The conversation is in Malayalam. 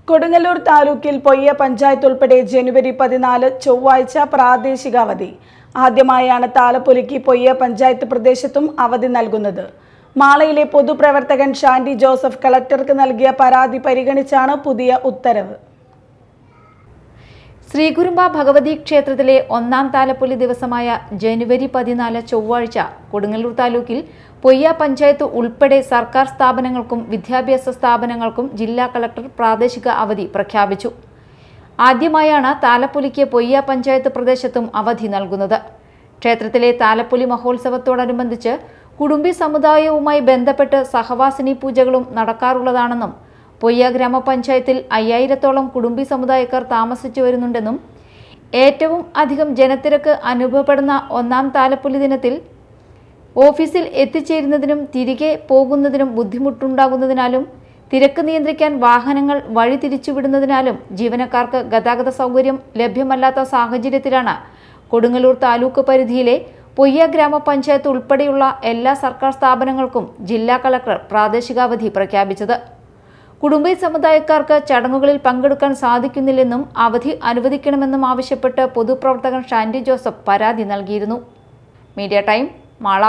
കൊടുങ്ങല്ലൂർ താലൂക്കിൽ പൊയ്യ പഞ്ചായത്ത് ഉൾപ്പെടെ ജനുവരി 14 ചൊവ്വാഴ്ച പ്രാദേശിക അവധി. ആദ്യമായാണ് താലപ്പൊലിക്ക് പൊയ്യ പഞ്ചായത്ത് പ്രദേശത്തും അവധി നൽകുന്നത്. മാളയിലെ പൊതുപ്രവർത്തകൻ ഷാൻഡി ജോസഫ് കളക്ടർക്ക് നൽകിയ പരാതി പരിഗണിച്ചാണ് പുതിയ ഉത്തരവ്. ശ്രീകുരുമ്പ ഭഗവതി ക്ഷേത്രത്തിലെ ഒന്നാം താലപ്പൊലി ദിവസമായ ജനുവരി 14 ചൊവ്വാഴ്ച കൊടുങ്ങല്ലൂർ താലൂക്കിൽ പൊയ്യ പഞ്ചായത്ത് ഉൾപ്പെടെ സർക്കാർ സ്ഥാപനങ്ങൾക്കും വിദ്യാഭ്യാസ സ്ഥാപനങ്ങൾക്കും ജില്ലാ കളക്ടർ പ്രാദേശിക അവധി പ്രഖ്യാപിച്ചു. ആദ്യമായാണ് താലപ്പൊലിക്ക് പൊയ്യ പഞ്ചായത്ത് പ്രദേശത്തും അവധി നൽകുന്നത്. ക്ഷേത്രത്തിലെ താലപ്പൊലി മഹോത്സവത്തോടനുബന്ധിച്ച് കുടുംബി സമുദായവുമായി ബന്ധപ്പെട്ട് സഹവാസിനി പൂജകളും നടക്കാറുള്ളതാണെന്നും പൊയ്യ ഗ്രാമപഞ്ചായത്തിൽ 5000-ഓളം കുടുംബി സമുദായക്കാർ താമസിച്ചു വരുന്നുണ്ടെന്നും ഏറ്റവും അധികം ജനത്തിരക്ക് അനുഭവപ്പെടുന്ന ഒന്നാം താലപ്പൊലി ദിനത്തിൽ ഓഫീസിൽ എത്തിച്ചേരുന്നതിനും തിരികെ പോകുന്നതിനും ബുദ്ധിമുട്ടുണ്ടാകുന്നതിനാലും തിരക്ക് നിയന്ത്രിക്കാൻ വാഹനങ്ങൾ വഴി തിരിച്ചുവിടുന്നതിനാലും ജീവനക്കാർക്ക് ഗതാഗത സൗകര്യം ലഭ്യമല്ലാത്ത സാഹചര്യത്തിലാണ് കൊടുങ്ങല്ലൂർ താലൂക്ക് പരിധിയിലെ പൊയ്യ ഗ്രാമപഞ്ചായത്ത് ഉൾപ്പെടെയുള്ള എല്ലാ സർക്കാർ സ്ഥാപനങ്ങൾക്കും ജില്ലാ കളക്ടർ പ്രാദേശികാവധി പ്രഖ്യാപിച്ചത്. കുടുംബി സമുദായക്കാർക്ക് ചടങ്ങുകളിൽ പങ്കെടുക്കാൻ സാധിക്കുന്നില്ലെന്നും അവധി അനുവദിക്കണമെന്നും ആവശ്യപ്പെട്ട് പൊതുപ്രവർത്തകൻ ഷാൻഡി ജോസഫ് പരാതി നൽകിയിരുന്നു. Media time, Mala.